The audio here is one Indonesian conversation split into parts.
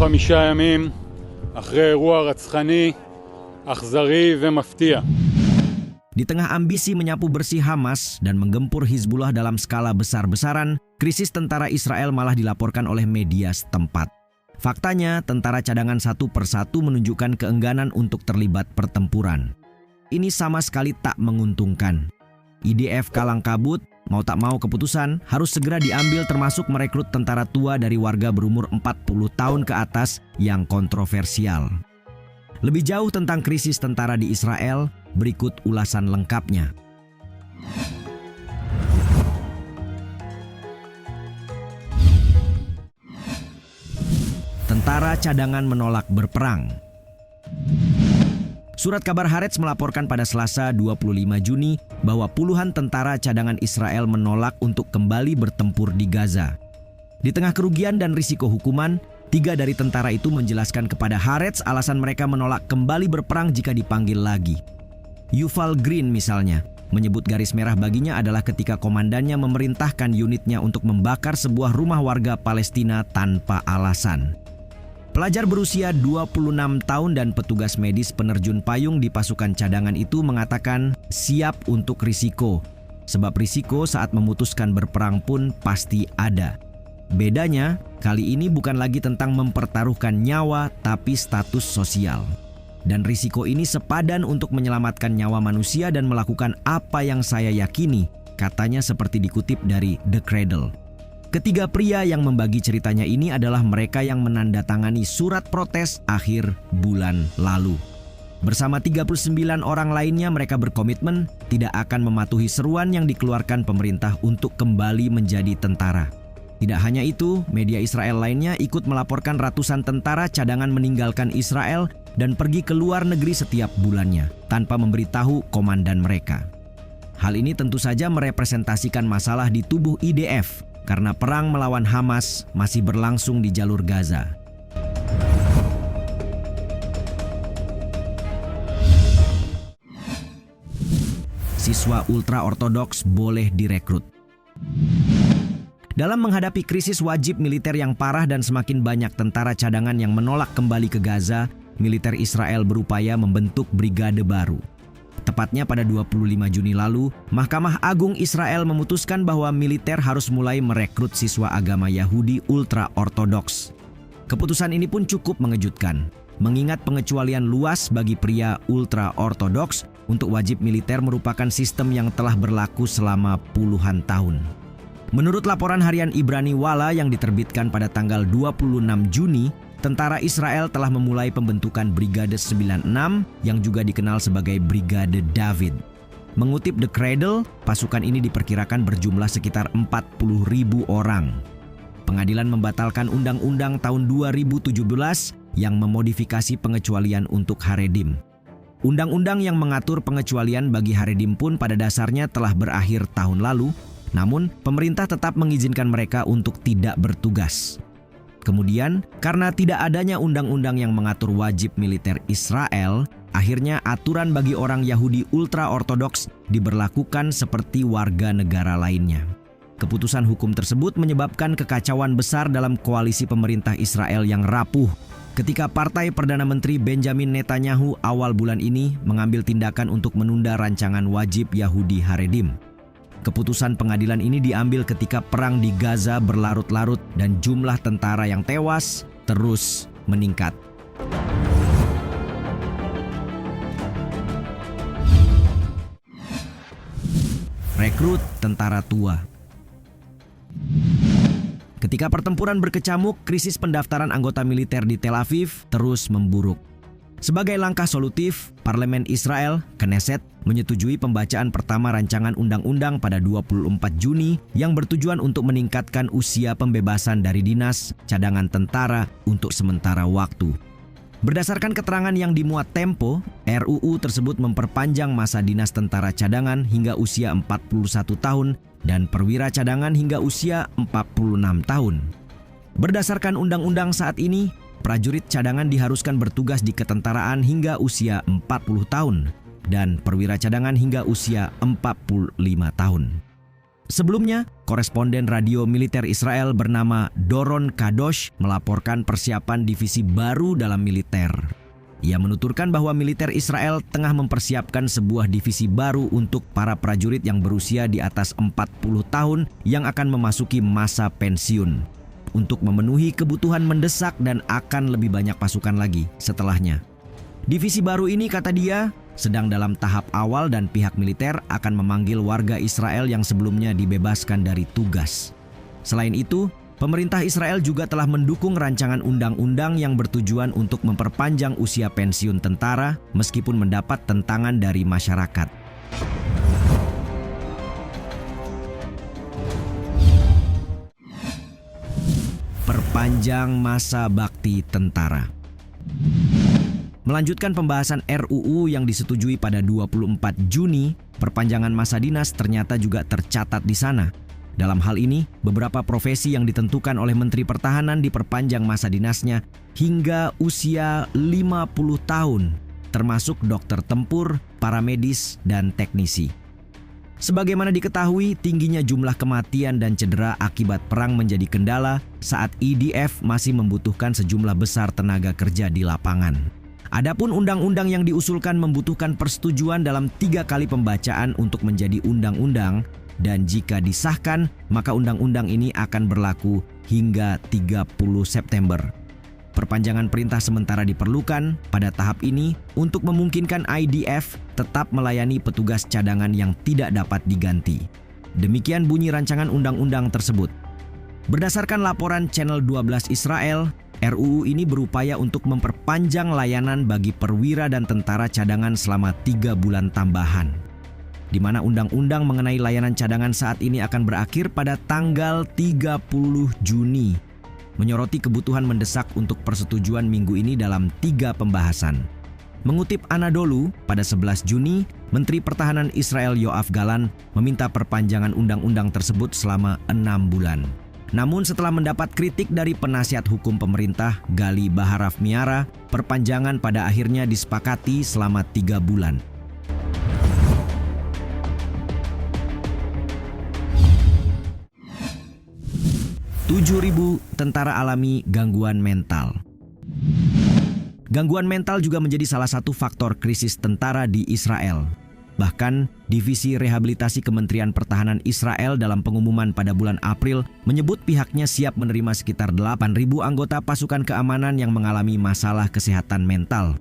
5 ימים אחרי אירוע רצחני, אכזרי ומפתיע. Di tengah ambisi menyapu bersih Hamas dan menggempur Hizbullah dalam skala besar-besaran, krisis tentara Israel malah dilaporkan oleh media setempat. Faktanya, tentara cadangan satu persatu menunjukkan keengganan untuk terlibat pertempuran. Ini sama sekali tak menguntungkan. IDF kalang kabut, mau tak mau keputusan harus segera diambil termasuk merekrut tentara tua dari warga berumur 40 tahun ke atas yang kontroversial. Lebih jauh tentang krisis tentara di Israel, berikut ulasan lengkapnya. Tentara cadangan menolak berperang. Surat kabar Haaretz melaporkan pada Selasa 25 Juni bahwa puluhan tentara cadangan Israel menolak untuk kembali bertempur di Gaza. Di tengah kerugian dan risiko hukuman, 3 dari tentara itu menjelaskan kepada Haaretz alasan mereka menolak kembali berperang jika dipanggil lagi. Yuval Green misalnya, menyebut garis merah baginya adalah ketika komandannya memerintahkan unitnya untuk membakar sebuah rumah warga Palestina tanpa alasan. Pelajar berusia 26 tahun dan petugas medis penerjun payung di pasukan cadangan itu mengatakan siap untuk risiko, sebab risiko saat memutuskan berperang pun pasti ada. Bedanya, kali ini bukan lagi tentang mempertaruhkan nyawa tapi status sosial. Dan risiko ini sepadan untuk menyelamatkan nyawa manusia dan melakukan apa yang saya yakini, katanya seperti dikutip dari The Cradle. Ketiga pria yang membagi ceritanya ini adalah mereka yang menandatangani surat protes akhir bulan lalu. Bersama 39 orang lainnya mereka berkomitmen tidak akan mematuhi seruan yang dikeluarkan pemerintah untuk kembali menjadi tentara. Tidak hanya itu, media Israel lainnya ikut melaporkan ratusan tentara cadangan meninggalkan Israel dan pergi ke luar negeri setiap bulannya, tanpa memberitahu komandan mereka. Hal ini tentu saja merepresentasikan masalah di tubuh IDF, karena perang melawan Hamas masih berlangsung di jalur Gaza. Siswa ultra-ortodoks boleh direkrut. Dalam menghadapi krisis wajib militer yang parah dan semakin banyak tentara cadangan yang menolak kembali ke Gaza, militer Israel berupaya membentuk brigade baru. Tepatnya pada 25 Juni lalu, Mahkamah Agung Israel memutuskan bahwa militer harus mulai merekrut siswa agama Yahudi ultra-ortodoks. Keputusan ini pun cukup mengejutkan, mengingat pengecualian luas bagi pria ultra-ortodoks untuk wajib militer merupakan sistem yang telah berlaku selama puluhan tahun. Menurut laporan harian Ibrani Wala yang diterbitkan pada tanggal 26 Juni, tentara Israel telah memulai pembentukan Brigade 96 yang juga dikenal sebagai Brigade David. Mengutip The Cradle, pasukan ini diperkirakan berjumlah sekitar 40.000 orang. Pengadilan membatalkan Undang-Undang tahun 2017 yang memodifikasi pengecualian untuk Haredim. Undang-undang yang mengatur pengecualian bagi Haredim pun pada dasarnya telah berakhir tahun lalu, namun pemerintah tetap mengizinkan mereka untuk tidak bertugas. Kemudian, karena tidak adanya undang-undang yang mengatur wajib militer Israel, akhirnya aturan bagi orang Yahudi ultra-ortodoks diberlakukan seperti warga negara lainnya. Keputusan hukum tersebut menyebabkan kekacauan besar dalam koalisi pemerintah Israel yang rapuh ketika Partai Perdana Menteri Benjamin Netanyahu awal bulan ini mengambil tindakan untuk menunda rancangan wajib Yahudi Haredim. Keputusan pengadilan ini diambil ketika perang di Gaza berlarut-larut dan jumlah tentara yang tewas terus meningkat. Rekrut tentara tua. Ketika pertempuran berkecamuk, krisis pendaftaran anggota militer di Tel Aviv terus memburuk. Sebagai langkah solutif, Parlemen Israel, Knesset, menyetujui pembacaan pertama rancangan undang-undang pada 24 Juni yang bertujuan untuk meningkatkan usia pembebasan dari dinas cadangan tentara untuk sementara waktu. Berdasarkan keterangan yang dimuat Tempo, RUU tersebut memperpanjang masa dinas tentara cadangan hingga usia 41 tahun dan perwira cadangan hingga usia 46 tahun. Berdasarkan undang-undang saat ini, prajurit cadangan diharuskan bertugas di ketentaraan hingga usia 40 tahun dan perwira cadangan hingga usia 45 tahun. Sebelumnya, koresponden radio militer Israel bernama Doron Kadosh melaporkan persiapan divisi baru dalam militer. Ia menuturkan bahwa militer Israel tengah mempersiapkan sebuah divisi baru untuk para prajurit yang berusia di atas 40 tahun yang akan memasuki masa pensiun, untuk memenuhi kebutuhan mendesak dan akan lebih banyak pasukan lagi setelahnya. Divisi baru ini, kata dia, sedang dalam tahap awal dan pihak militer akan memanggil warga Israel yang sebelumnya dibebaskan dari tugas. Selain itu, pemerintah Israel juga telah mendukung rancangan undang-undang yang bertujuan untuk memperpanjang usia pensiun tentara meskipun mendapat tentangan dari masyarakat. Perpanjang masa bakti tentara. Melanjutkan pembahasan RUU yang disetujui pada 24 Juni, perpanjangan masa dinas ternyata juga tercatat di sana. Dalam hal ini, beberapa profesi yang ditentukan oleh Menteri Pertahanan diperpanjang masa dinasnya hingga usia 50 tahun, termasuk dokter tempur, paramedis, dan teknisi. Sebagaimana diketahui, tingginya jumlah kematian dan cedera akibat perang menjadi kendala saat IDF masih membutuhkan sejumlah besar tenaga kerja di lapangan. Adapun undang-undang yang diusulkan membutuhkan persetujuan dalam 3 kali pembacaan untuk menjadi undang-undang, dan jika disahkan, maka undang-undang ini akan berlaku hingga 30 September. Perpanjangan perintah sementara diperlukan pada tahap ini untuk memungkinkan IDF tetap melayani petugas cadangan yang tidak dapat diganti. Demikian bunyi rancangan undang-undang tersebut. Berdasarkan laporan Channel 12 Israel, RUU ini berupaya untuk memperpanjang layanan bagi perwira dan tentara cadangan selama 3 bulan tambahan, di mana undang-undang mengenai layanan cadangan saat ini akan berakhir pada tanggal 30 Juni, menyoroti kebutuhan mendesak untuk persetujuan minggu ini dalam 3 pembahasan. Mengutip Anadolu, pada 11 Juni, Menteri Pertahanan Israel Yoav Galan meminta perpanjangan undang-undang tersebut selama 6 bulan. Namun setelah mendapat kritik dari penasihat hukum pemerintah Gali Baharaf Miara, perpanjangan pada akhirnya disepakati selama 3 bulan. "7.000 tentara alami gangguan mental." Gangguan mental juga menjadi salah satu faktor krisis tentara di Israel. Bahkan, Divisi Rehabilitasi Kementerian Pertahanan Israel dalam pengumuman pada bulan April menyebut pihaknya siap menerima sekitar 8.000 anggota pasukan keamanan yang mengalami masalah kesehatan mental.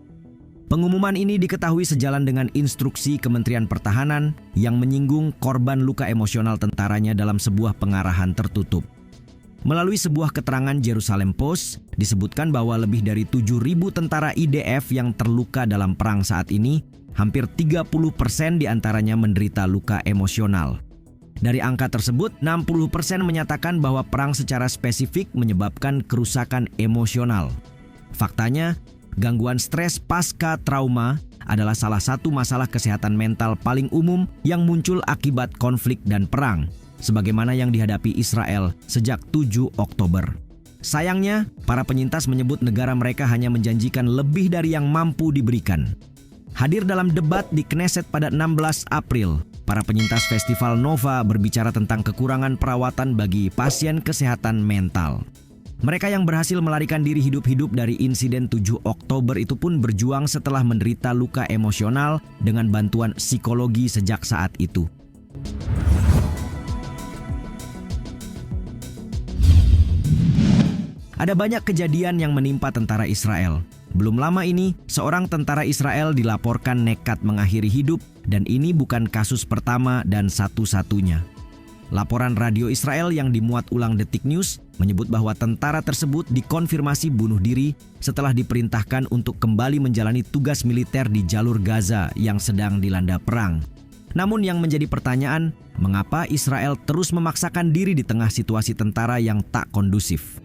Pengumuman ini diketahui sejalan dengan instruksi Kementerian Pertahanan yang menyinggung korban luka emosional tentaranya dalam sebuah pengarahan tertutup. Melalui sebuah keterangan Jerusalem Post, disebutkan bahwa lebih dari 7.000 tentara IDF yang terluka dalam perang saat ini, hampir 30% diantaranya menderita luka emosional. Dari angka tersebut, 60% menyatakan bahwa perang secara spesifik menyebabkan kerusakan emosional. Faktanya, gangguan stres pasca trauma adalah salah satu masalah kesehatan mental paling umum yang muncul akibat konflik dan perang, sebagaimana yang dihadapi Israel sejak 7 Oktober. Sayangnya, para penyintas menyebut negara mereka hanya menjanjikan lebih dari yang mampu diberikan. Hadir dalam debat di Knesset pada 16 April, para penyintas Festival Nova berbicara tentang kekurangan perawatan bagi pasien kesehatan mental. Mereka yang berhasil melarikan diri hidup-hidup dari insiden 7 Oktober itu pun berjuang setelah menderita luka emosional dengan bantuan psikologi sejak saat itu. Ada banyak kejadian yang menimpa tentara Israel. Belum lama ini, seorang tentara Israel dilaporkan nekat mengakhiri hidup, dan ini bukan kasus pertama dan satu-satunya. Laporan radio Israel yang dimuat ulang Detik News menyebut bahwa tentara tersebut dikonfirmasi bunuh diri setelah diperintahkan untuk kembali menjalani tugas militer di jalur Gaza yang sedang dilanda perang. Namun yang menjadi pertanyaan, mengapa Israel terus memaksakan diri di tengah situasi tentara yang tak kondusif?